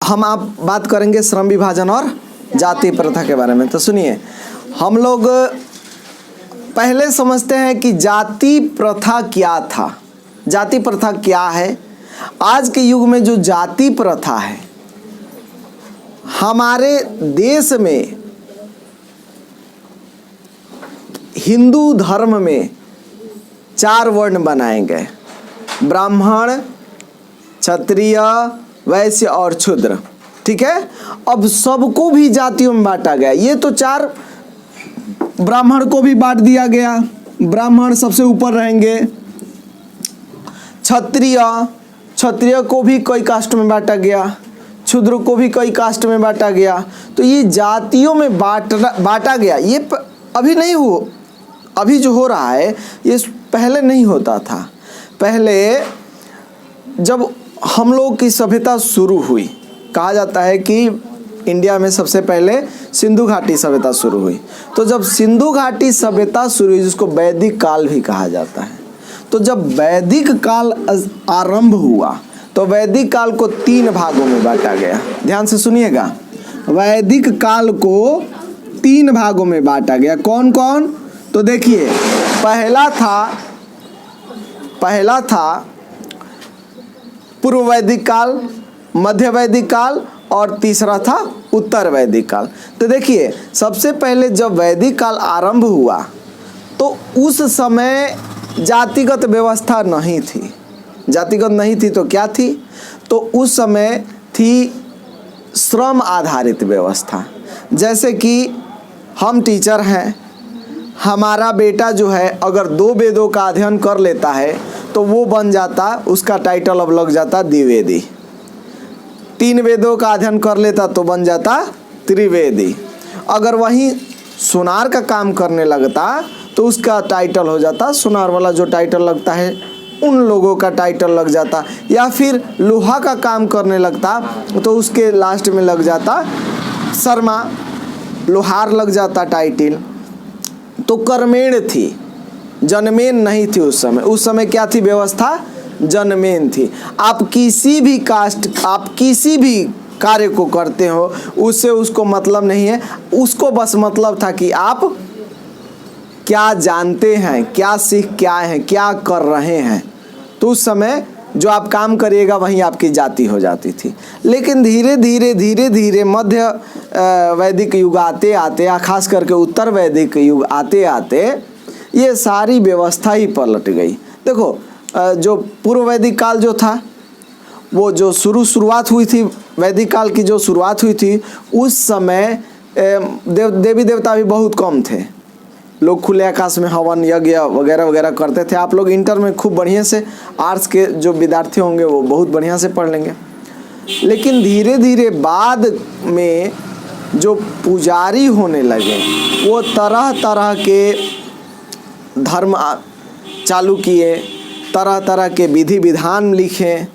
हम आप बात करेंगे श्रम विभाजन और जाति प्रथा के बारे में। तो सुनिए, हम लोग पहले समझते हैं कि जाति प्रथा क्या था, जाति प्रथा क्या है। आज के युग में जो जाति प्रथा है, हमारे देश में हिंदू धर्म में 4 वर्ण बनाए गए, ब्राह्मण, क्षत्रिय, वैश्य और शूद्र। ठीक है, अब सबको भी जातियों में बांटा गया। ये तो 4, ब्राह्मण को भी बांट दिया गया, ब्राह्मण सबसे ऊपर रहेंगे। क्षत्रिय को भी कई कास्ट में बांटा गया, शूद्र को भी कई कास्ट में बांटा गया। तो ये जातियों में बांटा गया। ये अभी नहीं हो, अभी जो हो रहा है ये पहले नहीं होता था। पहले जब हम लोग की सभ्यता शुरू हुई, कहा जाता है कि इंडिया में सबसे पहले सिंधु घाटी सभ्यता शुरू हुई। तो जब सिंधु घाटी सभ्यता शुरू हुई, जिसको वैदिक काल भी कहा जाता है, तो जब वैदिक काल आरंभ हुआ तो वैदिक काल को 3 भागों में बांटा गया। ध्यान से सुनिएगा, वैदिक काल को 3 भागों में बांटा गया। कौन कौन? तो देखिए, पहला था पूर्व वैदिक काल, मध्य वैदिक काल और तीसरा था उत्तर वैदिक काल। तो देखिए, सबसे पहले जब वैदिक काल आरंभ हुआ तो उस समय जातिगत व्यवस्था नहीं थी। जातिगत नहीं थी तो क्या थी? तो उस समय थी श्रम आधारित व्यवस्था। जैसे कि हम टीचर हैं, हमारा बेटा जो है अगर 2 वेदों का अध्ययन कर लेता है तो वो बन जाता, उसका टाइटल अब लग जाता द्विवेदी। 3 वेदों का अध्ययन कर लेता तो बन जाता त्रिवेदी। अगर वहीं सुनार का काम करने लगता तो उसका टाइटल हो जाता, सुनार वाला जो टाइटल लगता है उन लोगों का टाइटल लग जाता। या फिर लोहा का काम करने लगता तो उसके लास्ट में लग जाता शर्मा, लोहार लग जाता टाइटल। तो कर्मेण थी, जनमेन नहीं थी उस समय। उस समय क्या थी व्यवस्था? जनमेन थी। आप किसी भी कास्ट, आप किसी भी कार्य को करते हो उससे उसको मतलब नहीं है, उसको बस मतलब था कि आप क्या जानते हैं, क्या सीख क्या है, क्या कर रहे हैं। तो उस समय जो आप काम करिएगा वहीं आपकी जाति हो जाती थी। लेकिन धीरे धीरे मध्य वैदिक युग आते आते, या खास करके उत्तर वैदिक युग आते आते ये सारी व्यवस्था ही पलट गई। देखो, जो पूर्व वैदिक काल जो था, वो जो शुरुआत हुई थी, वैदिक काल की जो शुरुआत हुई थी, उस समय देवी देवता भी बहुत कम थे। लोग खुले आकाश में हवन यज्ञ वगैरह वगैरह करते थे। आप लोग इंटर में खूब बढ़िया से, आर्ट्स के जो विद्यार्थी होंगे वो बहुत बढ़िया से पढ़ लेंगे। लेकिन धीरे धीरे बाद में जो पुजारी होने लगे वो तरह तरह के धर्म चालू किए, तरह तरह के विधि विधान लिखे,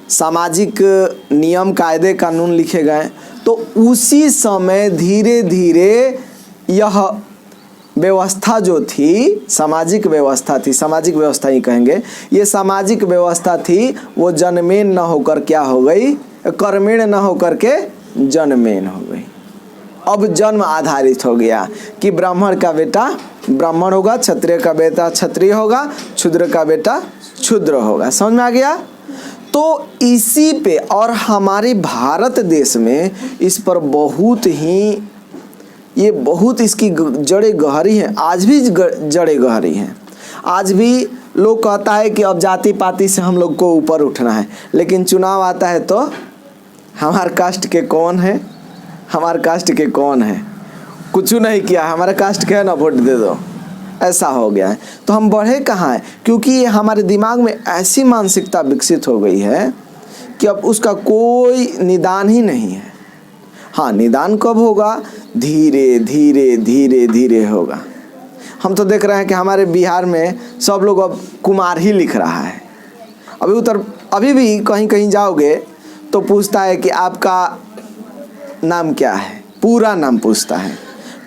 सामाजिक नियम कायदे कानून लिखे गए। तो उसी समय धीरे धीरे यह व्यवस्था जो थी, सामाजिक व्यवस्था थी, सामाजिक व्यवस्था ही कहेंगे, ये सामाजिक व्यवस्था थी वो जनमेन न होकर क्या हो गई? कर्मेण न होकर के जनमेन हो गई। अब जन्म आधारित हो गया कि ब्राह्मण का बेटा ब्राह्मण होगा, क्षत्रिय का बेटा क्षत्रिय होगा, शूद्र का बेटा शूद्र होगा। समझ में आ गया? तो इसी पे, और हमारे भारत देश में इस पर बहुत इसकी जड़ें गहरी हैं। आज भी जड़ें गहरी हैं। आज भी लोग कहता है कि अब जाति पाति से हम लोग को ऊपर उठना है, लेकिन चुनाव आता है तो हमारे कास्ट के कौन है, हमारे कास्ट के कौन है, कुछ नहीं किया, हमारे कास्ट के है ना, वोट दे दो, ऐसा हो गया है। तो हम बढ़े कहाँ हैं? क्योंकि हमारे दिमाग में ऐसी मानसिकता विकसित हो गई है कि अब उसका कोई निदान ही नहीं है। हाँ, निदान कब होगा? धीरे धीरे होगा। हम तो देख रहे हैं कि हमारे बिहार में सब लोग अब कुमार ही लिख रहा है। अभी भी कहीं कहीं जाओगे तो पूछता है कि आपका नाम क्या है, पूरा नाम पूछता है।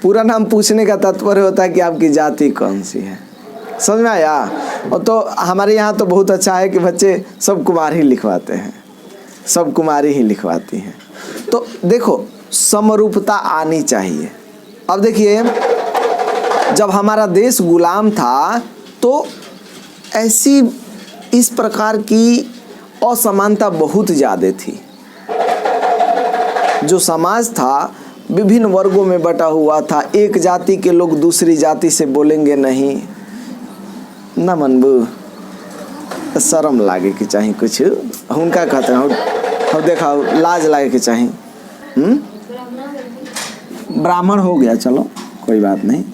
पूरा नाम पूछने का तात्पर्य होता है कि आपकी जाति कौन सी है। समझ में आया? और तो हमारे यहाँ तो बहुत अच्छा है कि बच्चे सब कुमार ही लिखवाते हैं। सब कुमारी ही लिखवाती हैं। तो देखो समरूपता आनी चाहिए। अब देखिए जब हमारा देश गुलाम था तो ऐसी इस प्रकार की असमानता बहुत ज़्यादा थी। जो समाज था विभिन्न वर्गों में बटा हुआ था। एक जाति के लोग दूसरी जाति से बोलेंगे नहीं, ना मनबू शर्म लागे कि चाहिए कुछ उनका कहते हैं और देखा लाज लागे कि चाहिए। ब्राह्मण हो गया, चलो कोई बात नहीं।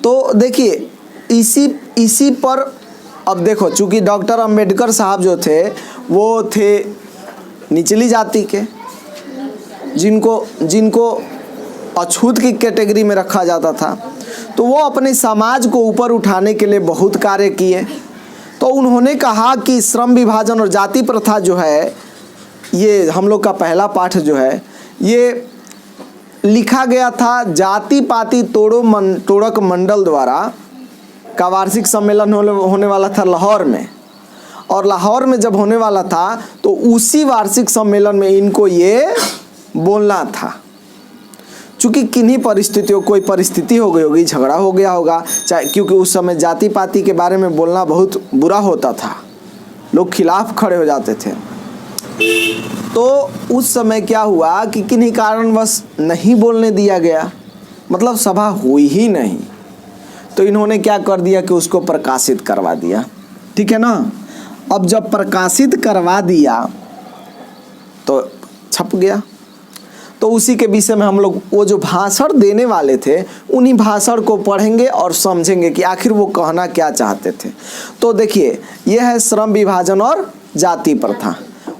तो देखिए इसी पर अब देखो, चूंकि डॉक्टर अंबेडकर साहब जो थे वो थे निचली जाति के, जिनको अछूत की कैटेगरी में रखा जाता था। तो वो अपने समाज को ऊपर उठाने के लिए बहुत कार्य किए। तो उन्होंने कहा कि श्रम विभाजन और जाति प्रथा जो है, ये हम लोग का पहला पाठ जो है ये लिखा गया था जाति पाति तोड़क मंडल द्वारा का वार्षिक सम्मेलन होने वाला था लाहौर में। और लाहौर में जब होने वाला था तो उसी वार्षिक सम्मेलन में इनको ये बोलना था। चूँकि किन्हीं परिस्थितियों, कोई परिस्थिति हो गई होगी, झगड़ा हो गया होगा, चाहे क्योंकि उस समय जाति पाति के बारे में बोलना बहुत बुरा होता था, लोग खिलाफ खड़े हो जाते थे। तो उस समय क्या हुआ कि किन्हीं कारणवश नहीं बोलने दिया गया, मतलब सभा हुई ही नहीं। तो इन्होंने क्या कर दिया कि उसको प्रकाशित करवा दिया, ठीक है ना। अब जब प्रकाशित करवा दिया तो छप गया। तो उसी के विषय में हम लोग वो जो भाषण देने वाले थे उन्हीं भाषण को पढ़ेंगे और समझेंगे कि आखिर वो कहना क्या चाहते थे। तो देखिए यह है श्रम विभाजन और जाति प्रथा।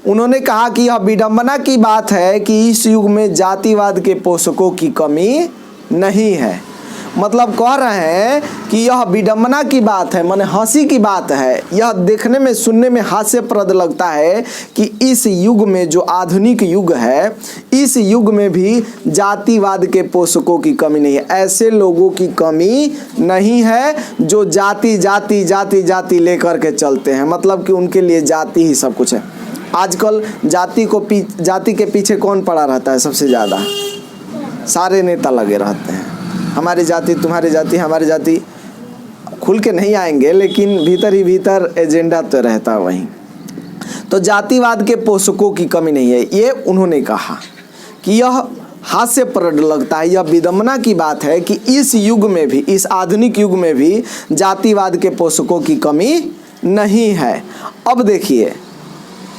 उन्होंने कहा कि यह विडंबना की बात है कि इस युग में जातिवाद के पोषकों की कमी नहीं है। मतलब कह रहे हैं कि यह विडंबना की बात है, माने हंसी की बात है। यह देखने में सुनने में हास्यप्रद लगता है कि इस युग में, जो आधुनिक युग है, इस युग में भी जातिवाद के पोषकों की कमी नहीं है। ऐसे लोगों की कमी नहीं है जो जाति जाति जाति जाति लेकर के चलते हैं, मतलब कि उनके लिए जाति ही सब कुछ है। आजकल जाति के पीछे कौन पड़ा रहता है सबसे ज़्यादा? सारे नेता लगे रहते हैं। हमारी जाति, तुम्हारी जाति, हमारी जाति, खुल के नहीं आएंगे लेकिन भीतर ही भीतर एजेंडा तो रहता है वहीं। तो जातिवाद के पोषकों की कमी नहीं है, ये उन्होंने कहा कि यह हास्यप्रद लगता है, यह विडंबना की बात है कि इस युग में भी, इस आधुनिक युग में भी जातिवाद के पोषकों की कमी नहीं है। अब देखिए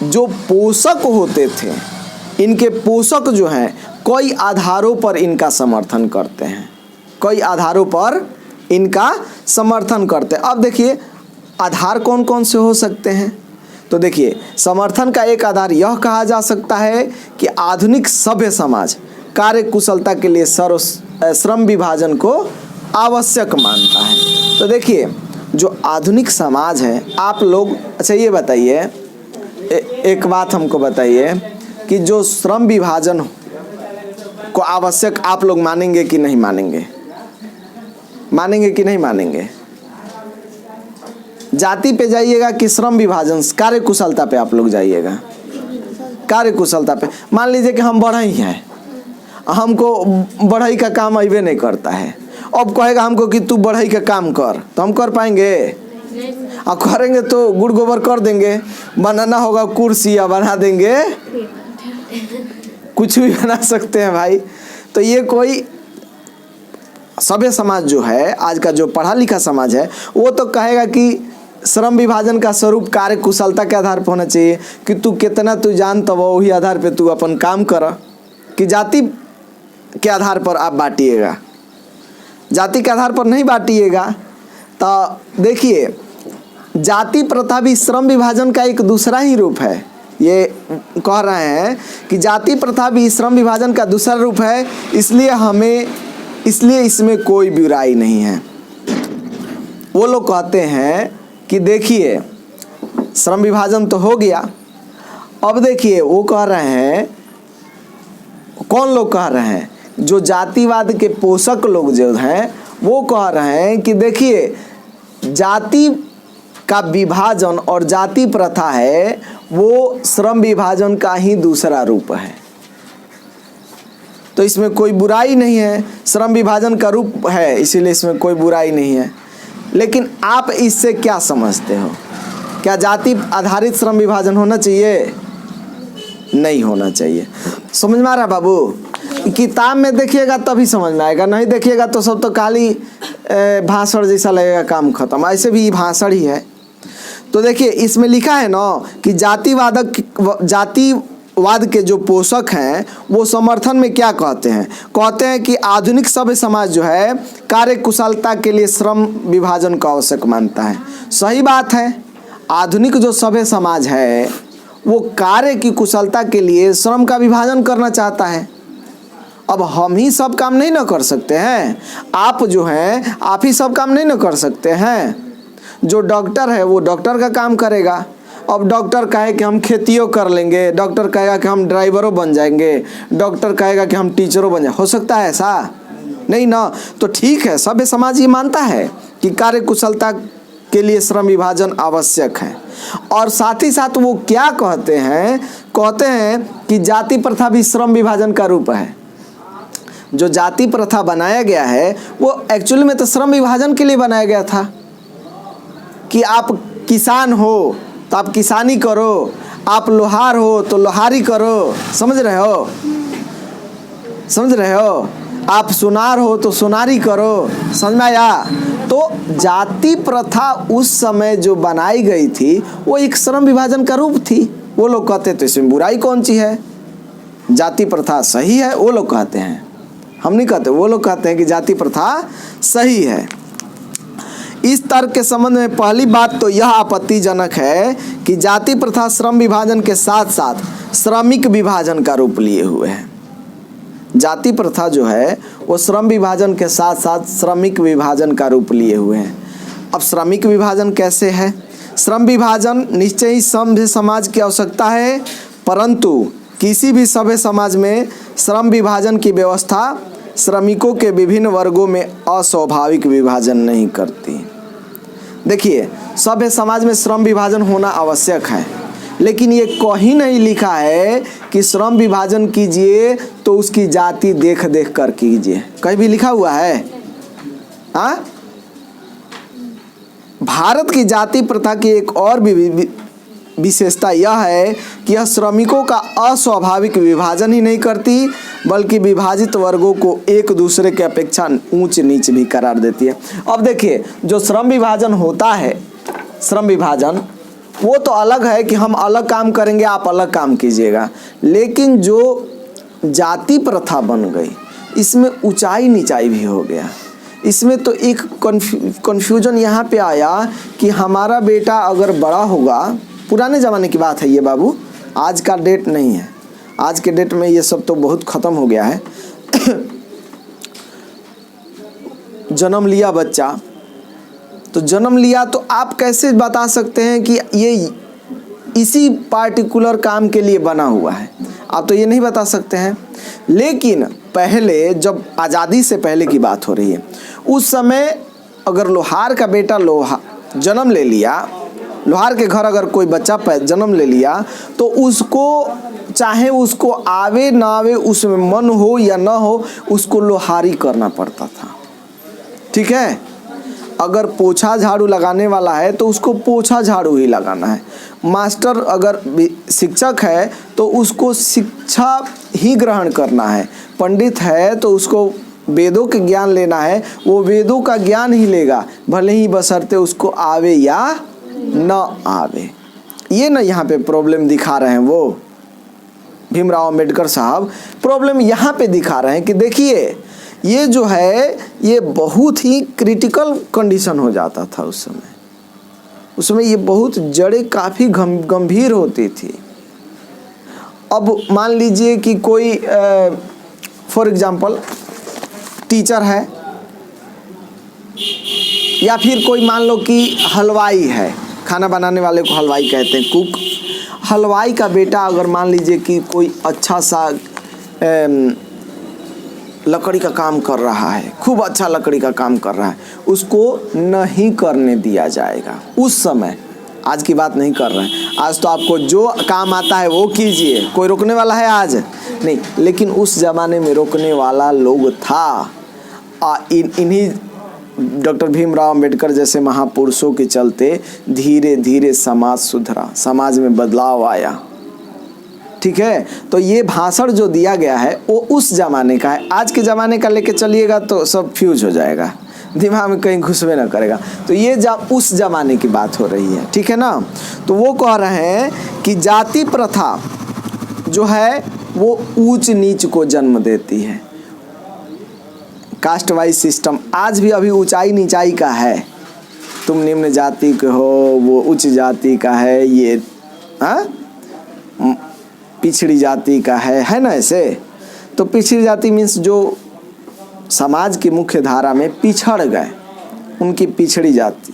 जो पोषक होते थे, इनके पोषक जो हैं कई आधारों पर इनका समर्थन करते हैं, कई आधारों पर इनका समर्थन करते हैं। अब देखिए आधार कौन कौन से हो सकते हैं? तो देखिए समर्थन का एक आधार यह कहा जा सकता है कि आधुनिक सभ्य समाज कार्य कुशलता के लिए श्रम विभाजन को आवश्यक मानता है। तो देखिए जो आधुनिक समाज है, आप लोग अच्छा ये बताइए, एक बात हमको बताइए कि जो श्रम विभाजन को आवश्यक आप लोग मानेंगे कि नहीं मानेंगे? मानेंगे कि नहीं मानेंगे? जाति पे जाइएगा कि श्रम विभाजन कार्य कुशलता पे आप लोग जाइएगा? कार्य कुशलता पे। मान लीजिए कि हम बढ़ई हैं, हमको बढ़ई का काम अबे नहीं करता है, अब कहेगा हमको कि तू बढ़ई का काम कर, तो हम कर पाएंगे? और करेंगे तो गुड़ गोबर कर देंगे, बनाना होगा कुर्सी या बना देंगे, कुछ भी बना सकते हैं भाई। तो ये कोई सभ्य समाज जो है, आज का जो पढ़ा लिखा समाज है, वो तो कहेगा कि श्रम विभाजन का स्वरूप कार्य कुशलता के आधार पर होना चाहिए कि तू कितना तू जानता वो वही आधार पे तू अपन काम कर, कि जाति के आधार पर आप बांटिएगा, जाति के आधार पर नहीं बांटिएगा। तो देखिए जाति प्रथा भी श्रम विभाजन का एक दूसरा ही रूप है। ये कह रहे हैं कि जाति प्रथा भी श्रम विभाजन का दूसरा रूप है, इसलिए इसमें कोई बुराई नहीं है। वो लोग कहते हैं कि देखिए श्रम विभाजन तो हो गया, अब देखिए वो कह रहे हैं, कौन लोग कह रहे हैं? जो जातिवाद के पोषक लोग जो हैं वो कह रहे हैं कि देखिए जाति का विभाजन और जाति प्रथा है वो श्रम विभाजन का ही दूसरा रूप है। तो इसमें कोई बुराई नहीं है, श्रम विभाजन का रूप है, इसीलिए इसमें कोई बुराई नहीं है। लेकिन आप इससे क्या समझते हो? क्या जाति आधारित श्रम विभाजन होना चाहिए? नहीं होना चाहिए। समझ में आ रहा है बाबू? किताब में देखिएगा तभी समझ में आएगा, नहीं देखिएगा तो सब तो खाली भाषण जैसा लगेगा, काम खत्म। ऐसे भी भाषण ही है। तो देखिए इसमें लिखा है ना कि जातिवाद के जो पोषक हैं वो समर्थन में क्या कहते हैं? कहते हैं कि आधुनिक सभ्य समाज जो है कार्य कुशलता के लिए श्रम विभाजन को आवश्यक मानता है। सही बात है, आधुनिक जो सभ्य समाज है वो कार्य की कुशलता के लिए श्रम का विभाजन करना चाहता है। अब हम ही सब काम नहीं ना कर सकते हैं, आप जो हैं आप ही सब काम नहीं ना कर सकते हैं। जो डॉक्टर है वो डॉक्टर का काम करेगा। अब डॉक्टर कहे कि हम खेतियों कर लेंगे, डॉक्टर कहेगा कि हम ड्राइवरों बन जाएंगे, डॉक्टर कहेगा कि हम टीचरों बन जाए, हो सकता है ऐसा? नहीं ना। तो ठीक है, सभ्य समाज ये मानता है कि कार्य कुशलता के लिए श्रम विभाजन आवश्यक है। और साथ ही साथ वो क्या कहते हैं? कहते हैं कि जाति प्रथा भी श्रम विभाजन का रूप है। जो जाति प्रथा बनाया गया है वो एक्चुअली में तो श्रम विभाजन के लिए बनाया गया था कि आप किसान हो तो आप किसानी करो, आप लोहार हो तो लोहारी करो। समझ रहे हो? समझ रहे हो? आप सुनार हो तो सुनारी करो। समझ में आया? तो जाति प्रथा उस समय जो बनाई गई थी वो एक श्रम विभाजन का रूप थी। वो लोग कहते तो इसमें बुराई कौन सी है, जाति प्रथा सही है, वो लोग कहते हैं। हम नहीं कहते, वो लोग कहते हैं कि जाति प्रथा सही है। इस तर्क के संबंध में पहली बात तो यह आपत्तिजनक है कि जाति प्रथा श्रम विभाजन के साथ साथ श्रमिक विभाजन का रूप लिए हुए है। जाति प्रथा जो है वो श्रम विभाजन के साथ साथ श्रमिक विभाजन का रूप लिए हुए हैं। अब श्रमिक विभाजन कैसे है? श्रम विभाजन निश्चय ही सभ्य समाज की आवश्यकता है, परंतु किसी भी सभ्य समाज में श्रम विभाजन की व्यवस्था श्रमिकों के विभिन्न वर्गों में अस्वाभाविक विभाजन नहीं करती। देखिए, सभ्य समाज में श्रम विभाजन होना आवश्यक है, लेकिन ये कहीं नहीं लिखा है कि श्रम विभाजन कीजिए तो उसकी जाति देख देख कर कीजिए। कहीं भी लिखा हुआ है? हाँ, भारत की जाति प्रथा की एक और भी विशेषता यह है कि यह श्रमिकों का अस्वाभाविक विभाजन ही नहीं करती, बल्कि विभाजित वर्गों को एक दूसरे के अपेक्षा ऊंच नीच भी करार देती है। अब देखिए, जो श्रम विभाजन होता है, श्रम विभाजन वो तो अलग है कि हम अलग काम करेंगे, आप अलग काम कीजिएगा। लेकिन जो जाति प्रथा बन गई, इसमें ऊंचाई नीचाई भी हो गया। इसमें तो एक कन्फ्यूजन यहाँ पे आया कि हमारा बेटा अगर बड़ा होगा, पुराने ज़माने की बात है ये बाबू, आज का डेट नहीं है। आज के डेट में ये सब तो बहुत ख़त्म हो गया है। जन्म लिया बच्चा, तो जन्म लिया तो आप कैसे बता सकते हैं कि ये इसी पार्टिकुलर काम के लिए बना हुआ है? आप तो ये नहीं बता सकते हैं। लेकिन पहले, जब आज़ादी से पहले की बात हो रही है, उस समय अगर लोहार का बेटा जन्म ले लिया, लोहार के घर अगर कोई बच्चा जन्म ले लिया, तो उसको चाहे उसको आवे ना आवे, उसमें मन हो या ना हो, उसको लोहारी करना पड़ता था। ठीक है? अगर पोछा झाड़ू लगाने वाला है तो उसको पोछा झाड़ू ही लगाना है। मास्टर अगर शिक्षक है तो उसको शिक्षा ही ग्रहण करना है। पंडित है तो उसको वेदों के ज्ञान लेना है, वो वेदों का ज्ञान ही लेगा, भले ही बशर्ते उसको आवे या न आवे। ये ना यहाँ पे प्रॉब्लम दिखा रहे हैं वो भीमराव अंबेडकर साहब, प्रॉब्लम यहाँ पे दिखा रहे हैं कि देखिए ये जो है ये बहुत ही क्रिटिकल कंडीशन हो जाता था उस समय ये बहुत जड़ें काफ़ी गंभीर होती थी। अब मान लीजिए कि कोई फॉर एग्जांपल टीचर है, या फिर कोई मान लो कि हलवाई है, खाना बनाने वाले को हलवाई कहते हैं, कुक। हलवाई का बेटा अगर मान लीजिए कि कोई अच्छा सा लकड़ी का काम कर रहा है, खूब अच्छा लकड़ी का काम कर रहा है, उसको नहीं करने दिया जाएगा उस समय। आज की बात नहीं कर रहे हैं, आज तो आपको जो काम आता है वो कीजिए, कोई रोकने वाला है आज नहीं। लेकिन उस ज़माने में रोकने वाला लोग था। इन्हीं डॉक्टर भीमराव अंबेडकर जैसे महापुरुषों के चलते धीरे धीरे समाज सुधरा, समाज में बदलाव आया। ठीक है, तो ये भाषण जो दिया गया है वो उस ज़माने का है। आज के ज़माने का लेके चलिएगा तो सब फ्यूज हो जाएगा, दिमाग में कहीं घुसबे ना करेगा। तो ये उस ज़माने की बात हो रही है, ठीक है ना। तो वो कह रहे हैं कि जाति प्रथा जो है वो ऊंच नीच को जन्म देती है। कास्ट वाइज सिस्टम आज भी अभी ऊंचाई नीचाई का है। तुम निम्न जाति के हो, वो उच्च जाति का है, ये पिछड़ी जाति का है ना ऐसे। तो पिछड़ी जाति मीन्स जो समाज की मुख्य धारा में पिछड़ गए, उनकी पिछड़ी जाति,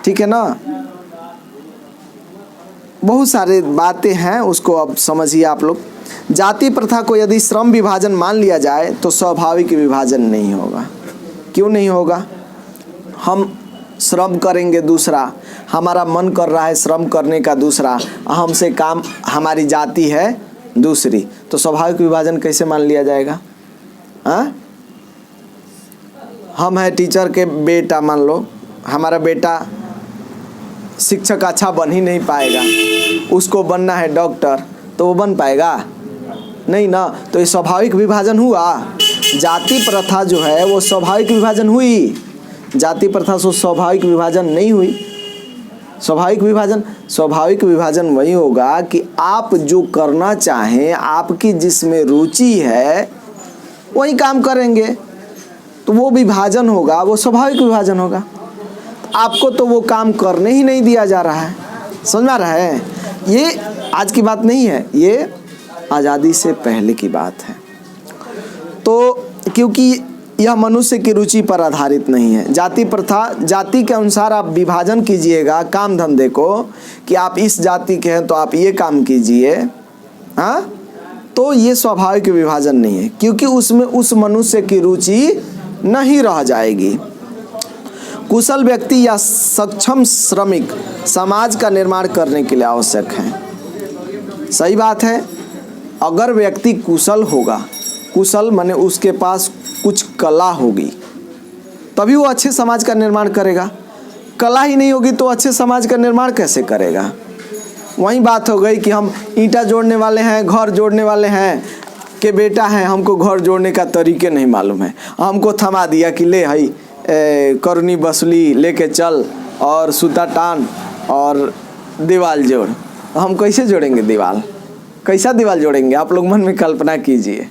ठीक है ना। बहुत सारे बातें हैं, उसको अब समझिए आप लोग। जाति प्रथा को यदि श्रम विभाजन मान लिया जाए तो स्वाभाविक विभाजन नहीं होगा। क्यों नहीं होगा? हम श्रम करेंगे दूसरा, हमारा मन कर रहा है श्रम करने का दूसरा, हमसे काम हमारी जाति है दूसरी, तो स्वाभाविक विभाजन कैसे मान लिया जाएगा? हम है टीचर के बेटा, मान लो हमारा बेटा शिक्षक अच्छा बन ही नहीं पाएगा, उसको बनना है डॉक्टर, तो वो बन पाएगा नहीं ना। तो ये स्वाभाविक विभाजन हुआ। जाति प्रथा जो है वो स्वाभाविक विभाजन हुई, जाति प्रथा से स्वाभाविक विभाजन नहीं हुई। स्वाभाविक विभाजन वही होगा कि आप जो करना चाहें, आपकी जिसमें रुचि है वही काम करेंगे, तो वो विभाजन होगा, वो स्वाभाविक विभाजन होगा। आपको तो वो काम करने ही नहीं दिया जा रहा है, समझ में आ रहा है? ये आज की बात नहीं है, ये आज़ादी से पहले की बात है। तो क्योंकि यह मनुष्य की रुचि पर आधारित नहीं है। जाति प्रथा, जाति के अनुसार आप विभाजन कीजिएगा काम धंधे को, कि आप इस जाति के हैं तो आप ये काम कीजिए, तो ये स्वाभाविक विभाजन नहीं है, क्योंकि उसमें उस मनुष्य की रुचि नहीं रह जाएगी। कुशल व्यक्ति या सक्षम श्रमिक समाज का निर्माण करने के लिए आवश्यक है। सही बात है। अगर व्यक्ति कुशल होगा, कुशल माने उसके पास कुछ कला होगी, तभी वो अच्छे समाज का निर्माण करेगा। कला ही नहीं होगी तो अच्छे समाज का निर्माण कैसे करेगा? वही बात हो गई कि हम ईंटा जोड़ने वाले हैं, घर जोड़ने वाले हैं के बेटा हैं, हमको घर जोड़ने का तरीके नहीं मालूम है, हमको थमा दिया कि ले हई करुनी बसुली लेके चल और सूता टान और दीवाल जोड़। हम कैसे जोड़ेंगे दीवाल? कैसा दीवाल जोड़ेंगे? आप लोग मन में कल्पना कीजिए,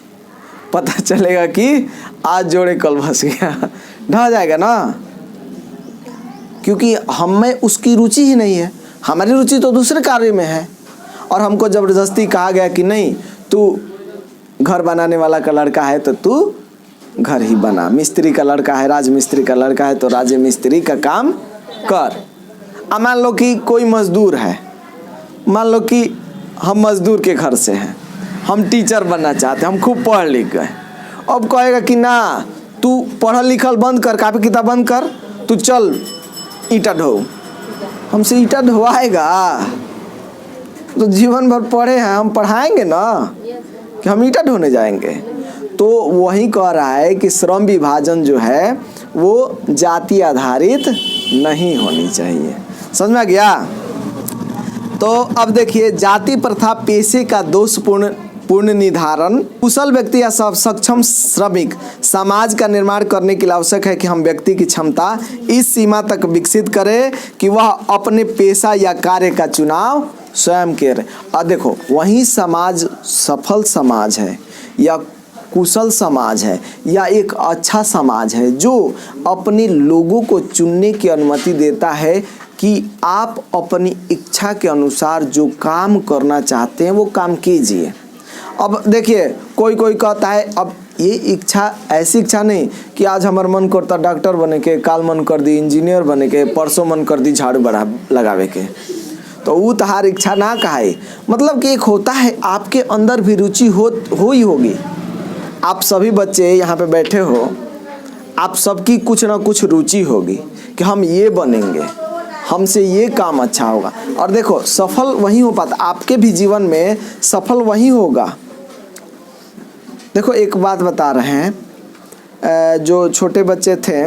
पता चलेगा कि आज जोड़े कल फंस गया, ढह जाएगा ना। क्योंकि हमें उसकी रुचि ही नहीं है, हमारी रुचि तो दूसरे कार्य में है, और हमको ज़बरदस्ती कहा गया कि नहीं तू घर बनाने वाला का लड़का है तो तू घर ही बना, मिस्त्री का लड़का है, राजमिस्त्री का लड़का है तो राज मिस्त्री का काम कर। अब मान लो कि कोई मजदूर है, मान लो कि हम मजदूर के घर से हैं, हम टीचर बनना चाहते हैं, हम खूब पढ़ लिख गए, अब कहेगा कि ना तू पढ़ल लिखल बंद कर, कापी किताब बंद कर, तू चल ईंटा ढो। हमसे ईंटा ढोवाएगा? तो जीवन भर पढ़े हैं, हम पढ़ाएंगे ना कि हम ईंटा ढोने जाएंगे? तो वही कह रहा है कि श्रम विभाजन जो है वो जाति आधारित नहीं होनी चाहिए। समझ में आ गया? तो अब देखिए, जाति प्रथा पेशे का दोषपूर्ण निर्धारण। कुशल व्यक्ति या सक्षम श्रमिक समाज का निर्माण करने के लिए आवश्यक है कि हम व्यक्ति की क्षमता इस सीमा तक विकसित करें कि वह अपने पेशा या कार्य का चुनाव स्वयं करे। और देखो, वही समाज सफल समाज है या कुशल समाज है या एक अच्छा समाज है जो अपने लोगों को चुनने की अनुमति देता है कि आप अपनी इच्छा के अनुसार जो काम करना चाहते हैं वो काम कीजिए। अब देखिए, कोई कोई कहता है, अब ये इच्छा ऐसी इच्छा नहीं कि आज हमार मन करता डॉक्टर बने के, काल मन कर दी इंजीनियर बने के, परसों मन कर दी झाड़ू बड़ा लगावे के, तो वो तहार इच्छा ना कहे। मतलब कि एक होता है आपके अंदर भी रुचि हो ही होगी, आप सभी बच्चे यहाँ पे बैठे हो, आप सबकी कुछ ना कुछ रुचि होगी कि हम ये बनेंगे, हमसे ये काम अच्छा होगा। और देखो सफल वही हो पाता, आपके भी जीवन में सफल वही होगा। देखो एक बात बता रहे हैं, जो छोटे बच्चे थे,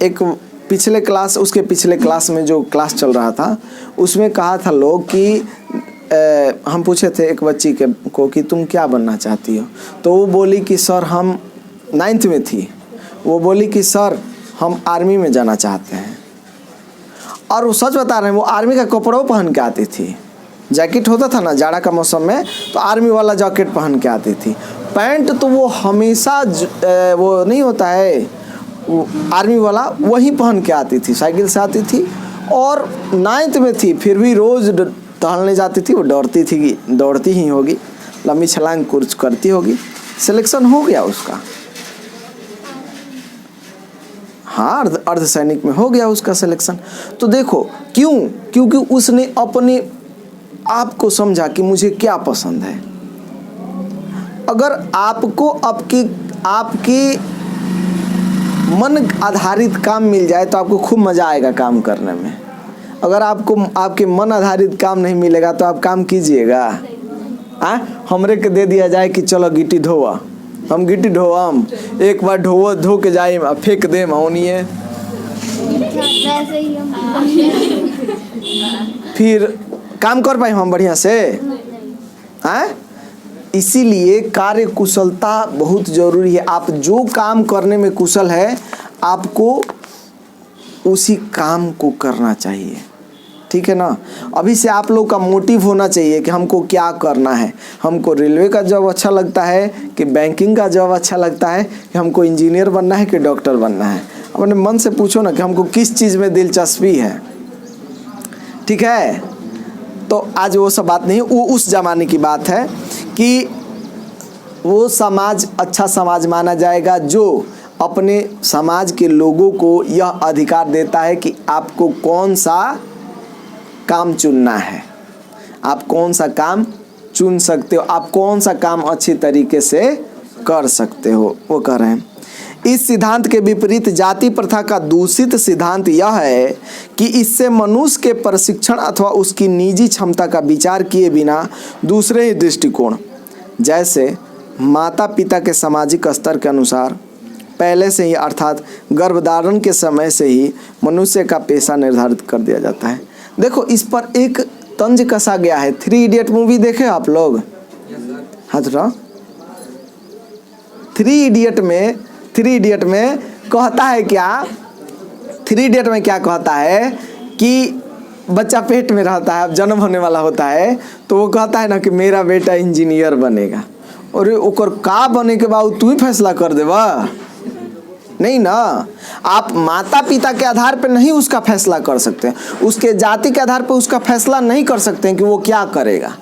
एक पिछले क्लास, उसके पिछले क्लास में जो क्लास चल रहा था उसमें कहा था लोग कि हम पूछे थे एक बच्ची को कि तुम क्या बनना चाहती हो, तो वो बोली कि सर, हम 9th में थी, वो बोली कि सर हम आर्मी में जाना चाहते हैं। और वो सच बता रहे हैं, वो आर्मी का कपड़ा पहन के आती थी, जैकेट होता था ना जाड़ा का मौसम में, तो आर्मी वाला जैकेट पहन के आती थी। पैंट तो वो हमेशा वो नहीं होता है वो आर्मी वाला, वही पहन के आती थी, साइकिल से आती थी। और 9th में थी, फिर भी रोज़ टहलने जाती थी। वो दौड़ती ही होगी, लंबी छलांग कुछ करती होगी, सिलेक्शन हो गया उसका। हाँ, अर्धसैनिक में हो गया उसका सिलेक्शन। तो देखो क्यों? क्योंकि उसने अपने आप को समझा कि मुझे क्या पसंद है। अगर आपको आपकी मन आधारित काम मिल जाए तो आपको खूब मज़ा आएगा काम करने में। अगर आपको आपके मन आधारित काम नहीं मिलेगा तो आप काम कीजिएगा? हमरे के दे दिया जाए कि चलो गिट्टी धोवा, हम गिट्टी ढोवम, एक बार धो के जाए फेंक देम ओनिए, फिर काम कर पाए हम बढ़िया से? इसीलिए कार्य कुशलता बहुत जरूरी है। आप जो काम करने में कुशल है, आपको उसी काम को करना चाहिए, ठीक है ना। अभी से आप लोग का मोटिव होना चाहिए कि हमको क्या करना है। हमको रेलवे का जॉब अच्छा लगता है कि बैंकिंग का जॉब अच्छा लगता है, कि हमको इंजीनियर बनना है कि डॉक्टर बनना है। अपने मन से पूछो ना कि हमको किस चीज़ में दिलचस्पी है, ठीक है। तो आज वो सब बात नहीं, वो उस ज़माने की बात है कि वो समाज अच्छा समाज माना जाएगा जो अपने समाज के लोगों को यह अधिकार देता है कि आपको कौन सा काम चुनना है, आप कौन सा काम चुन सकते हो, आप कौन सा काम अच्छी तरीके से कर सकते हो, वो कर रहे हैं। इस सिद्धांत के विपरीत जाति प्रथा का दूषित सिद्धांत यह है कि इससे मनुष्य के प्रशिक्षण अथवा उसकी निजी क्षमता का विचार किए बिना दूसरे ही दृष्टिकोण, जैसे माता पिता के सामाजिक स्तर के अनुसार पहले से ही अर्थात गर्भधारण के समय से ही मनुष्य का पेशा निर्धारित कर दिया जाता है। देखो इस पर एक तंज कसा गया है। 3 इडियट मूवी देखे आप लोग? हाँ तो 3 इडियट में कहता है क्या? 3 इडियट में क्या कहता है कि बच्चा पेट में रहता है, अब जन्म होने वाला होता है, तो वो कहता है ना कि मेरा बेटा इंजीनियर बनेगा। और ओकर का बने के बाद तू ही फैसला कर देवा? नहीं ना। आप माता पिता के आधार पर नहीं उसका फैसला कर सकते, उसके जाति के आधार पर उसका फैसला नहीं कर सकते हैं कि वो क्या करेगा।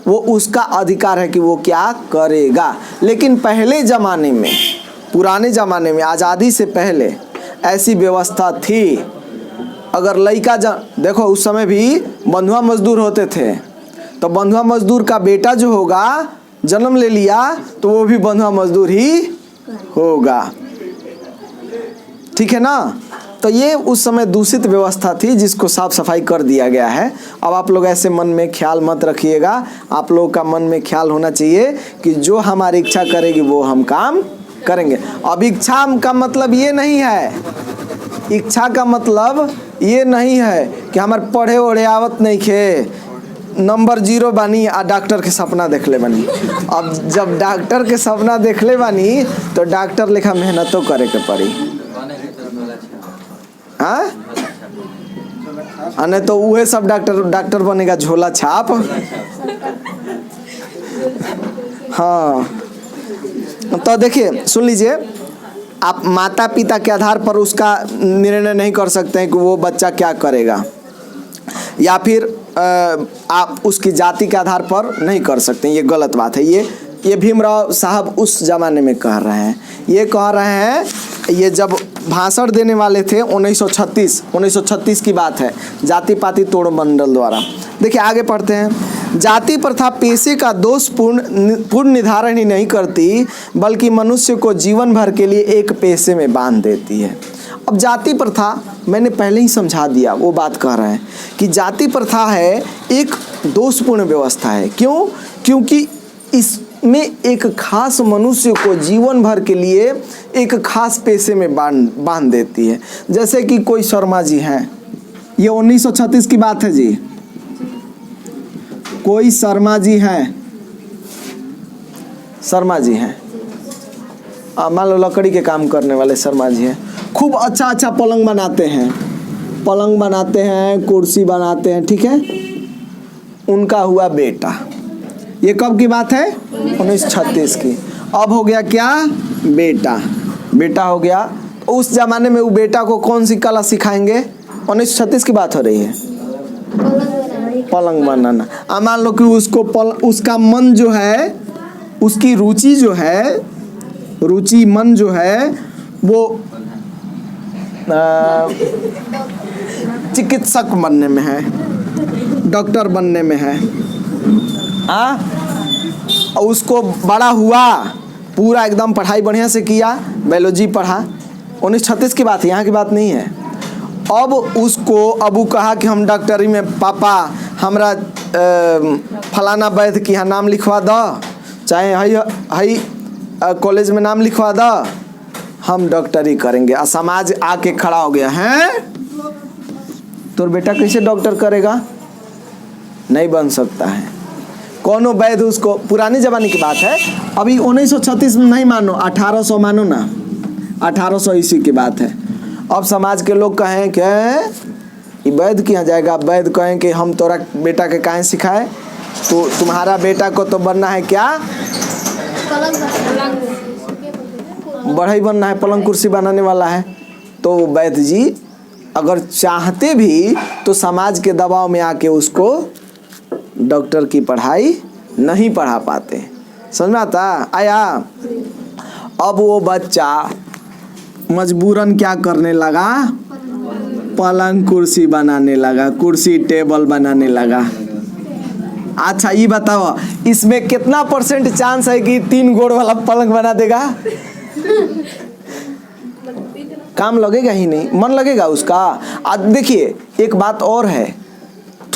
वो उसका अधिकार है कि वो क्या करेगा। लेकिन पहले ज़माने में, पुराने ज़माने में, आज़ादी से पहले ऐसी व्यवस्था थी। अगर लड़का देखो उस समय भी बंधुआ मजदूर होते थे, तो बंधुआ मजदूर का बेटा जो होगा जन्म ले लिया तो वो भी बंधुआ मजदूर ही होगा, ठीक है ना। तो ये उस समय दूषित व्यवस्था थी जिसको साफ सफाई कर दिया गया है। अब आप लोग ऐसे मन में ख्याल मत रखिएगा। आप लोग का मन में ख्याल होना चाहिए कि जो हमारी इच्छा करेगी वो हम काम करेंगे। अब इच्छा का मतलब ये नहीं है, इच्छा का मतलब ये नहीं है कि हमारे पढ़े ओढ़े आवत नहीं खे, नंबर 0 बानी आ डॉक्टर के सपना देख ले बानी। अब जब डॉक्टर के सपना देख ले बानी तो डॉक्टर लेखा मेहनतों करे के पड़ी। हाँ, नहीं तो वह सब डॉक्टर बनेगा झोला छाप। हाँ, तो देखिए सुन लीजिए, आप माता पिता के आधार पर उसका निर्णय नहीं कर सकते हैं कि वो बच्चा क्या करेगा, या फिर आप उसकी जाति के आधार पर नहीं कर सकते हैं। ये गलत बात है। ये भीमराव साहब उस ज़माने में कह रहे हैं। ये कह रहे हैं, ये जब भाषण देने वाले थे 1936 की बात है, जाति पाति तोड़ मंडल द्वारा। देखिए आगे पढ़ते हैं। जाति प्रथा पेशे का पूर्ण निर्धारण ही नहीं करती, बल्कि मनुष्य को जीवन भर के लिए एक पेशे में बांध देती है। अब जाति प्रथा मैंने पहले ही समझा दिया, वो बात कह रहे हैं कि जाति प्रथा है एक दोषपूर्ण व्यवस्था है। क्यों? क्योंकि इसमें एक खास मनुष्य को जीवन भर के लिए एक खास पेशे में बांध देती है। जैसे कि कोई शर्मा जी हैं, ये 1936 की बात है जी। कोई शर्मा जी हैं, शर्मा जी हैं, मान लो लकड़ी के काम करने वाले शर्मा जी हैं, खूब अच्छा अच्छा पलंग बनाते हैं, पलंग बनाते हैं, कुर्सी बनाते हैं, ठीक है। उनका हुआ बेटा, ये कब की बात है? 1936 की। अब हो गया क्या? बेटा, बेटा हो गया। तो उस जमाने में वो बेटा को कौन सी कला सिखाएंगे? 1936 की बात हो रही है, पलंग बनाना। अब मान लो कि उसको उसका मन जो है, उसकी रुचि जो है, रुचि मन जो है वो चिकित्सक बनने में है, डॉक्टर बनने में है। और उसको बड़ा हुआ, पूरा एकदम पढ़ाई बढ़िया से किया, बायोलॉजी पढ़ा। 1936 की बात है, यहाँ की बात नहीं है। अब उसको अबू कहा कि हम डॉक्टरी में, पापा हमरा फलाना वैद्य की यहाँ नाम लिखवा दो, चाहे हई कॉलेज में नाम लिखवा दो, हम डॉक्टरी करेंगे। और समाज आके खड़ा हो गया है, तो बेटा कैसे डॉक्टर करेगा? नहीं बन सकता है। कौनो वैद्य उसको, पुरानी जमाने की बात है, अभी 1936 में नहीं मानो, 1800 मानो ना, 1800 ईस्वी की बात है। अब समाज के लोग कहें कि वैद्य के यहाँ जाएगा, वैद्य कहें कि हम तोरा बेटा के काहे सिखाए, तो तुम्हारा बेटा को तो बनना है क्या? बढ़ई बनना है, पलंग कुर्सी बनाने वाला है। तो वैद्य जी अगर चाहते भी तो समाज के दबाव में आके उसको डॉक्टर की पढ़ाई नहीं पढ़ा पाते। समझ में आता आया? अब वो बच्चा मजबूरन क्या करने लगा? पलंग कुर्सी बनाने लगा, कुर्सी टेबल बनाने लगा। अच्छा ये बताओ, इसमें कितना % चांस है कि 3 गोड़ वाला पलंग बना देगा? काम लगेगा ही नहीं, मन लगेगा उसका। अब देखिए एक बात और है,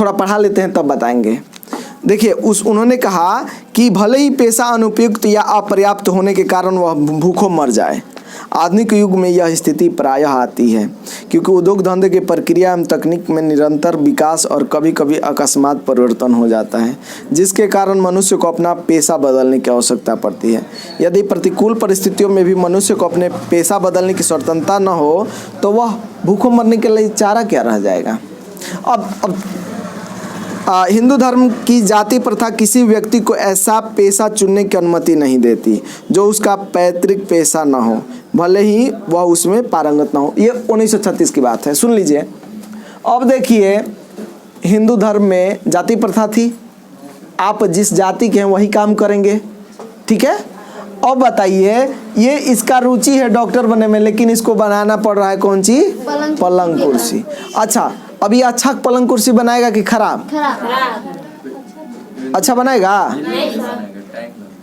थोड़ा पढ़ा लेते हैं तब बताएंगे। देखिए उन्होंने कहा कि भले ही पेशा अनुपयुक्त या अपर्याप्त होने के कारण वह भूखों मर जाए, आधुनिक युग में यह स्थिति प्रायः आती है, क्योंकि उद्योग धंधे की प्रक्रिया एवं तकनीक में निरंतर विकास और कभी कभी अकस्मात परिवर्तन हो जाता है, जिसके कारण मनुष्य को अपना पेशा बदलने की आवश्यकता पड़ती है। यदि प्रतिकूल परिस्थितियों में भी मनुष्य को अपने पेशा बदलने की स्वतंत्रता न हो तो वह भूखों मरने के लिए चारा क्या रह जाएगा। अब हिंदू धर्म की जाति प्रथा किसी व्यक्ति को ऐसा पेशा चुनने की अनुमति नहीं देती जो उसका पैतृक पेशा न हो, भले ही वह उसमें पारंगत न हो। ये 1936 की बात है, सुन लीजिए। अब देखिए हिंदू धर्म में जाति प्रथा थी, आप जिस जाति के हैं वही काम करेंगे, ठीक है। अब बताइए ये इसका रुचि है डॉक्टर बनने में, लेकिन इसको बनाना पड़ रहा है कौन सी? पलंग कुर्सी। अच्छा अब ये अच्छा पलंग कुर्सी बनाएगा कि खराब? अच्छा बनाएगा?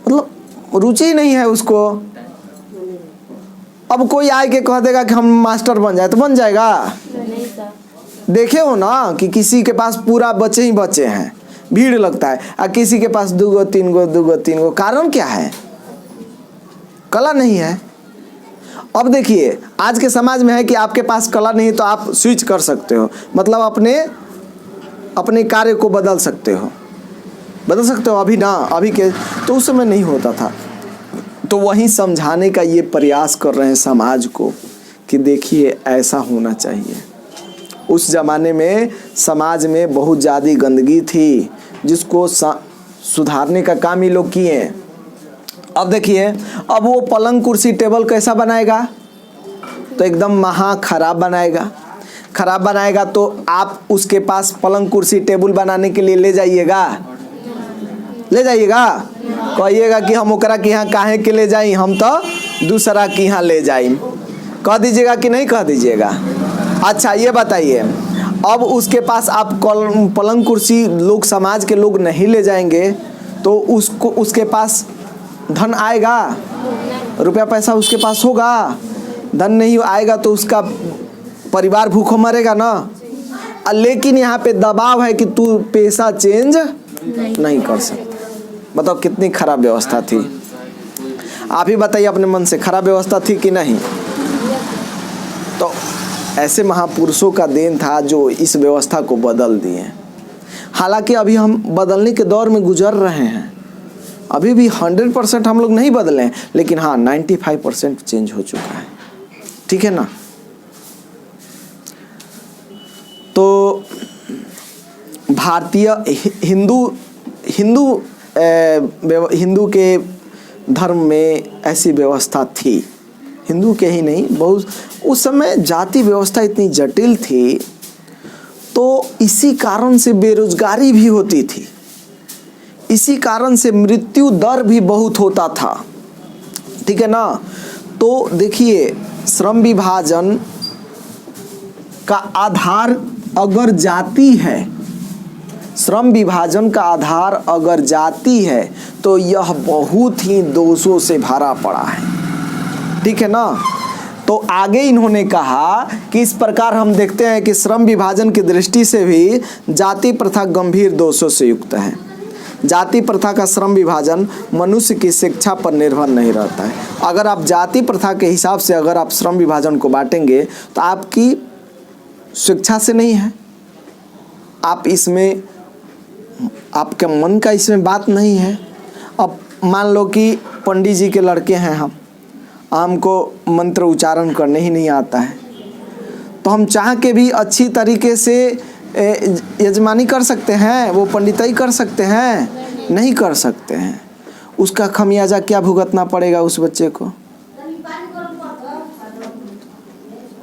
मतलब रुचि ही नहीं है उसको। अब कोई आए के कह देगा कि हम मास्टर बन जाए तो बन जाएगा? देखे हो ना कि किसी के पास पूरा बच्चे ही बच्चे हैं, भीड़ लगता है, और किसी के पास 2 3 2 3 कारण क्या है? कला नहीं है। अब देखिए आज के समाज में है कि आपके पास कला नहीं तो आप स्विच कर सकते हो, मतलब अपने कार्य को बदल सकते हो अभी ना, अभी के तो उस समय नहीं होता था। तो वही समझाने का ये प्रयास कर रहे हैं समाज को कि देखिए ऐसा होना चाहिए। उस ज़माने में समाज में बहुत ज़्यादा गंदगी थी, जिसको सुधारने का काम ही लोग किए हैं। अब देखिए अब वो पलंग कुर्सी टेबल कैसा बनाएगा? तो एकदम महा खराब बनाएगा। तो आप उसके पास पलंग कुर्सी टेबल बनाने के लिए ले जाइएगा, कहिएगा कि हम ओकरा के यहाँ काहे के ले जाई, हम तो दूसरा के यहाँ ले जाई, कह दीजिएगा कि नहीं कह दीजिएगा? अच्छा ये बताइए अब उसके पास आप पलंग कुर्सी लोग समाज के लोग नहीं ले जाएंगे तो उसको उसके पास धन आएगा, रुपया पैसा उसके पास होगा? धन नहीं आएगा तो उसका परिवार भूखों मरेगा ना। लेकिन यहाँ पे दबाव है कि तू पैसा चेंज नहीं कर सकता। बताओ कितनी खराब व्यवस्था थी। आप ही बताइए अपने मन से, खराब व्यवस्था थी कि नहीं? तो ऐसे महापुरुषों का देन था जो इस व्यवस्था को बदल दिए। हालांकि अभी हम बदलने के दौर में गुजर रहे हैं, अभी भी 100% हम लोग नहीं बदले हैं, लेकिन हाँ 95% चेंज हो चुका है। ठीक है ना? तो भारतीय हिंदू के धर्म में ऐसी व्यवस्था थी। हिंदू के ही नहीं, बहुत उस समय जाति व्यवस्था इतनी जटिल थी, तो इसी कारण से बेरोजगारी भी होती थी, इसी कारण से मृत्यु दर भी बहुत होता था। ठीक है ना? तो देखिए, श्रम विभाजन का आधार अगर जाति है, श्रम विभाजन का आधार अगर जाति है तो यह बहुत ही दोषों से भरा पड़ा है। ठीक है ना? तो आगे इन्होंने कहा कि इस प्रकार हम देखते हैं कि श्रम विभाजन की दृष्टि से भी जाति प्रथा गंभीर दोषों से युक्त है। जाति प्रथा का श्रम विभाजन मनुष्य की शिक्षा पर निर्भर नहीं रहता है। अगर आप जाति प्रथा के हिसाब से अगर आप श्रम विभाजन को बांटेंगे तो आपकी शिक्षा से नहीं है, आप इसमें, आपके मन का इसमें बात नहीं है। अब मान लो कि पंडित जी के लड़के हैं, हमको मंत्र उच्चारण करने ही नहीं आता है, तो हम चाह के भी अच्छी तरीके से यजमानी कर सकते हैं, वो पंडिताई कर सकते हैं? नहीं कर सकते हैं। उसका खमियाजा क्या भुगतना पड़ेगा उस बच्चे को?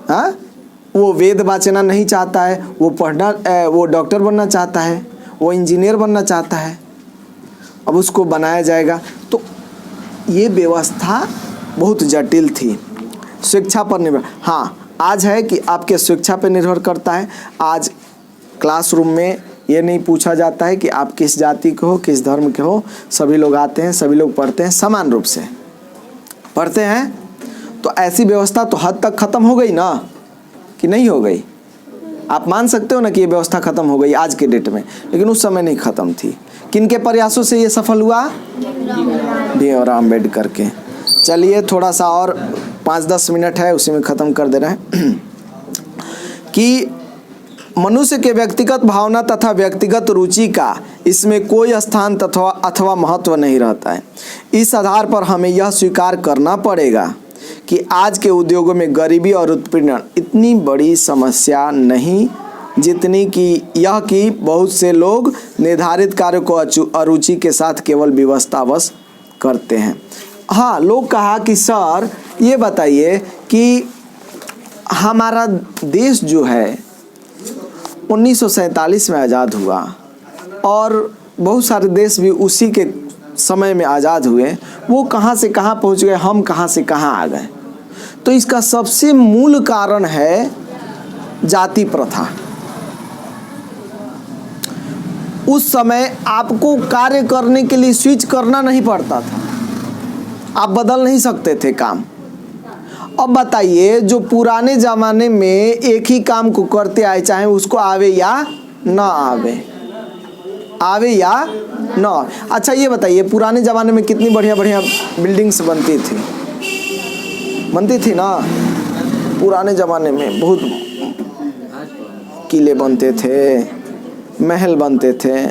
हाँ, वो वेद वाचना नहीं चाहता है, वो पढ़ना, वो डॉक्टर बनना चाहता है, वो इंजीनियर बनना चाहता है, अब उसको बनाया जाएगा। तो ये व्यवस्था बहुत जटिल थी, शिक्षा पर निर्भर। हाँ, आज है कि आपके शिक्षा पर निर्भर करता है। आज क्लासरूम में ये नहीं पूछा जाता है कि आप किस जाति के हो, किस धर्म के हो, सभी लोग आते हैं, सभी लोग पढ़ते हैं, समान रूप से पढ़ते हैं। तो ऐसी व्यवस्था तो हद तक खत्म हो गई ना, कि नहीं हो गई? आप मान सकते हो ना कि ये व्यवस्था खत्म हो गई आज के डेट में, लेकिन उस समय नहीं खत्म थी। किनके प्रयासों से ये सफल हुआ? भीमराव अम्बेडकर के। चलिए थोड़ा सा और 5-10 मिनट है, उसी में ख़त्म कर दे रहे हैं कि मनुष्य के व्यक्तिगत भावना तथा व्यक्तिगत रुचि का इसमें कोई स्थान अथवा महत्व नहीं रहता है। इस आधार पर हमें यह स्वीकार करना पड़ेगा कि आज के उद्योगों में गरीबी और उत्पीड़न इतनी बड़ी समस्या नहीं जितनी कि यह कि बहुत से लोग निर्धारित कार्य को अरुचि के साथ केवल विवशतावश करते हैं। हाँ, लोग कहा कि सर ये बताइए कि हमारा देश जो है 1947 में आज़ाद हुआ और बहुत सारे देश भी उसी के समय में आज़ाद हुए, वो कहाँ से कहाँ पहुँच गए, हम कहाँ से कहाँ आ गए? तो इसका सबसे मूल कारण है जाति प्रथा। उस समय आपको कार्य करने के लिए स्विच करना नहीं पड़ता था, आप बदल नहीं सकते थे काम। अब बताइए, जो पुराने ज़माने में एक ही काम को करते आए, चाहे उसको आवे या ना आवे, आवे या ना। अच्छा ये बताइए, पुराने ज़माने में कितनी बढ़िया बढ़िया बिल्डिंग्स बनती थी ना? पुराने ज़माने में बहुत किले बनते थे, महल बनते थे,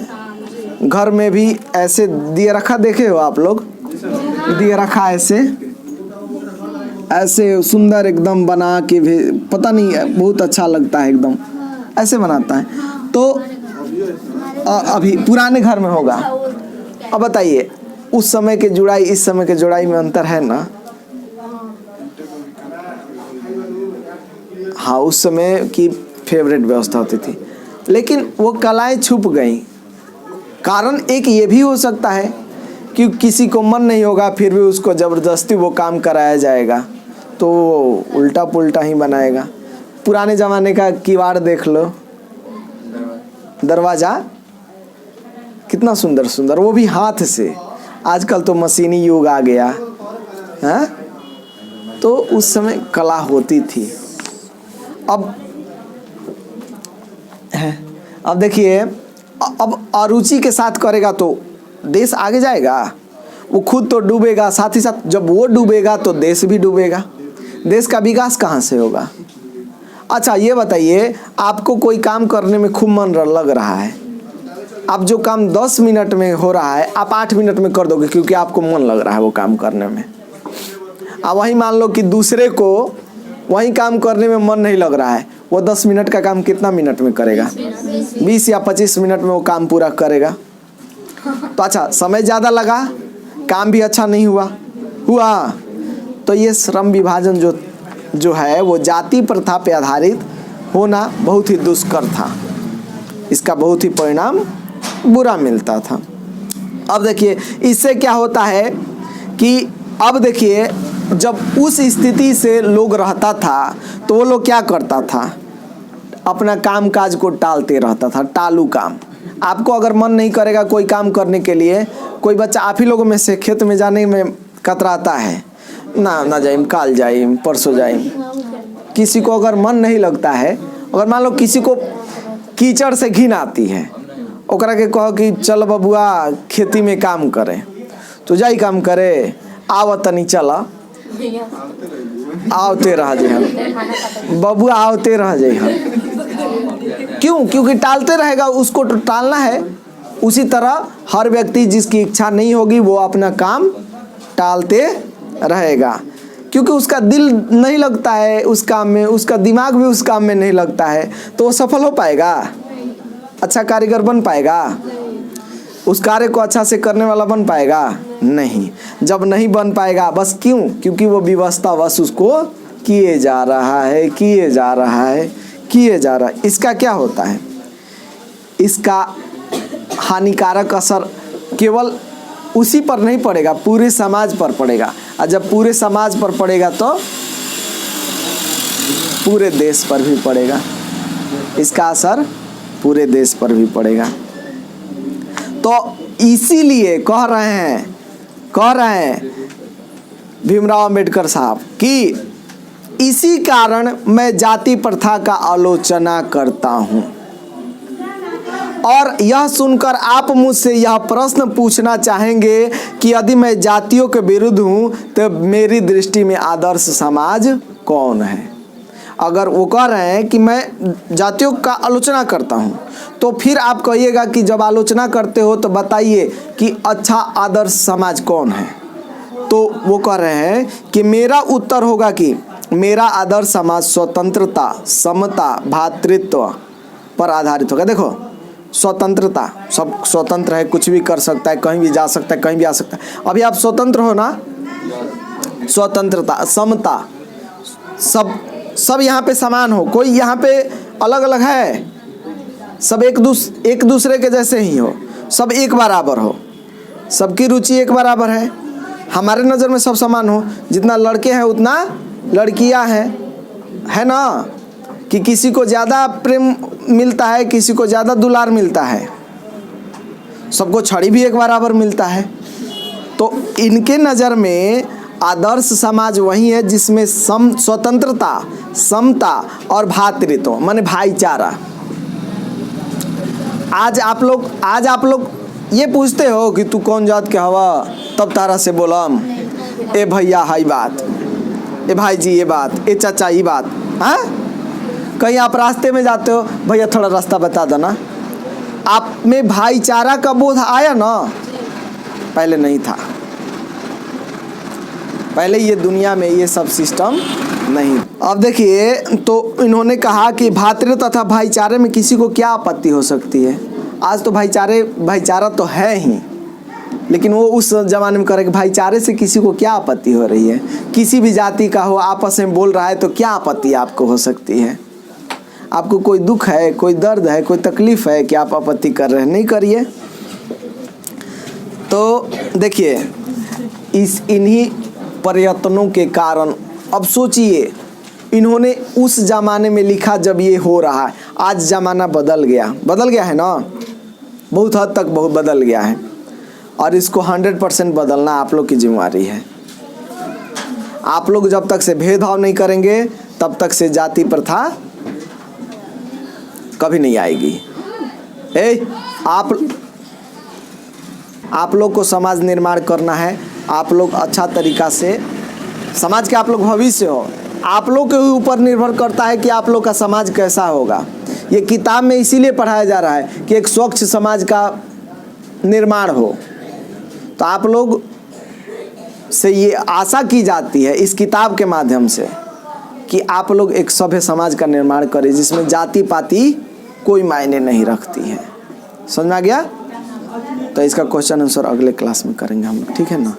घर में भी ऐसे दिए रखा देखे हो आप लोग? दिए रखा ऐसे सुंदर एकदम बना के भी, पता नहीं बहुत अच्छा लगता है, एकदम ऐसे बनाता है। तो अभी पुराने घर में होगा। अब बताइए, उस समय के जुड़ाई इस समय के जुड़ाई में अंतर है ना? हाँ, उस समय की फेवरेट व्यवस्था होती थी, लेकिन वो कलाएं छुप गई। कारण एक ये भी हो सकता है कि किसी को मन नहीं होगा, फिर भी उसको ज़बरदस्ती वो काम कराया जाएगा, तो उल्टा पुल्टा ही बनाएगा। पुराने ज़माने का किवाड़ देख लो, दरवाजा कितना सुंदर सुंदर, वो भी हाथ से। आजकल तो मशीनी युग आ गया है, तो उस समय कला होती थी। अब देखिए, अब अरुचि के साथ करेगा तो देश आगे जाएगा, वो खुद तो डूबेगा, साथ ही साथ जब वो डूबेगा तो देश भी डूबेगा। देश का विकास कहाँ से होगा? अच्छा ये बताइए, आपको कोई काम करने में खूब मन लग रहा है, आप जो काम 10 मिनट में हो रहा है आप 8 मिनट में कर दोगे, क्योंकि आपको मन लग रहा है वो काम करने में। अब वही मान लो कि दूसरे को वही काम करने में मन नहीं लग रहा है, वो 10 मिनट का काम कितना मिनट में करेगा? 20 या 25 मिनट में वो काम पूरा करेगा। तो अच्छा, समय ज़्यादा लगा, काम भी अच्छा नहीं हुआ। तो ये श्रम विभाजन जो है वो जाति प्रथा पे आधारित होना बहुत ही दुष्कर था, इसका बहुत ही परिणाम बुरा मिलता था। अब देखिए इससे क्या होता है कि अब देखिए, जब उस स्थिति से लोग रहता था तो वो लोग क्या करता था, अपना काम काज को टालते रहता था, टालू काम। आपको अगर मन नहीं करेगा कोई काम करने के लिए, कोई बच्चा आप ही लोगों में से खेत में जाने में कतराता है, ना जाइम, काल जाइम, परसों जाइम। किसी को अगर मन नहीं लगता है, अगर मान लो किसी को कीचड़ से घिन आती है, ओकरा के कहो कि चल बबुआ खेती में काम करे, तो जाई काम करे, आव तनी चला, आवते रह जाए बबुआ, आवते रह जाए। क्यों? क्योंकि टालते रहेगा, उसको तो टालना है। उसी तरह हर व्यक्ति जिसकी इच्छा नहीं होगी वो अपना काम टालते रहेगा, क्योंकि उसका दिल नहीं लगता है उस काम में, उसका दिमाग भी उस काम में नहीं लगता है, तो वो सफल हो पाएगा? अच्छा कारीगर बन पाएगा? उस कार्य को अच्छा से करने वाला बन पाएगा? नहीं। जब नहीं बन पाएगा, बस क्यों? क्योंकि वो व्यवस्था बस उसको किए जा रहा है। इसका क्या होता है? इसका हानिकारक असर केवल उसी पर नहीं पड़ेगा, पूरे समाज पर पड़ेगा, और जब पूरे समाज पर पड़ेगा तो पूरे देश पर भी पड़ेगा। इसका असर पूरे देश पर भी पड़ेगा। तो इसीलिए कह रहे हैं भीमराव अंबेडकर साहब कि इसी कारण मैं जाति प्रथा का आलोचना करता हूं। और यह सुनकर आप मुझसे यह प्रश्न पूछना चाहेंगे कि यदि मैं जातियों के विरुद्ध हूं तो मेरी दृष्टि में आदर्श समाज कौन है? अगर वो कह रहे हैं कि मैं जातियों का आलोचना करता हूं, तो फिर आप कहिएगा कि जब आलोचना करते हो तो बताइए कि अच्छा आदर्श समाज कौन है? तो वो कह रहे हैं कि मेरा उत्तर होगा कि मेरा आदर्श समाज स्वतंत्रता, समता, भातृत्व पर आधारित होगा। देखो, स्वतंत्रता, सब स्वतंत्र है, कुछ भी कर सकता है, कहीं भी जा सकता है, कहीं भी आ सकता है। अभी आप स्वतंत्र हो ना? स्वतंत्रता, समता, सब यहाँ पे समान हो, कोई यहाँ पे अलग अलग है, सब एक दूसरे के जैसे ही हो, सब एक बराबर हो, सबकी रुचि एक बराबर है, हमारे नज़र में सब समान हो। जितना लड़के हैं उतना लड़कियां हैं, है ना? कि किसी को ज़्यादा प्रेम मिलता है, किसी को ज़्यादा दुलार मिलता है, सबको छड़ी भी एक बराबर मिलता है। तो इनके नज़र में आदर्श समाज वही है जिसमें स्वतंत्रता, समता और भातृत्व माने भाईचारा। आज आप लोग ये पूछते हो कि तू कौन जात के हवा, तब तारा से बोलम ए भैया हाई बात, ए भाई जी ये बात, ए चाचा ये बात। हाँ, कहीं आप रास्ते में जाते हो, भैया थोड़ा रास्ता बता देना। आप में भाईचारा का बोध आया ना? पहले नहीं था, पहले ये दुनिया में ये सब सिस्टम नहीं। अब देखिए, तो इन्होंने कहा कि भातृत्व तथा भाईचारे में किसी को क्या आपत्ति हो सकती है? आज तो भाईचारा तो है ही, लेकिन वो उस जमाने में करे कि भाईचारे से किसी को क्या आपत्ति हो रही है? किसी भी जाति का हो, आपस में बोल रहा है तो क्या आपत्ति आपको हो सकती है? आपको कोई दुख है, कोई दर्द है, कोई तकलीफ है कि आप आपत्ति कर रहे हैं? नहीं करिए। तो देखिए, इन्हीं प्रयत्नों के कारण अब सोचिए इन्होंने उस जमाने में लिखा जब ये हो रहा है। आज ज़माना बदल गया है ना, बहुत हद तक बहुत बदल गया है, और इसको 100% बदलना आप लोग की जिम्मेवारी है। आप लोग जब तक से भेदभाव नहीं करेंगे तब तक से जाति प्रथा कभी नहीं आएगी। आप लोग को समाज निर्माण करना है। आप लोग अच्छा तरीका से, समाज के आप लोग भविष्य हो, आप लोग के ऊपर निर्भर करता है कि आप लोग का समाज कैसा होगा। ये किताब में इसीलिए पढ़ाया जा रहा है कि एक स्वच्छ समाज का निर्माण हो। तो आप लोग से ये आशा की जाती है इस किताब के माध्यम से कि आप लोग एक सभ्य समाज का निर्माण करें जिसमें जाति पाति कोई मायने नहीं रखती है। समझ में आ गया? तो इसका क्वेश्चन आंसर अगले क्लास में करेंगे हम लोग, ठीक है ना।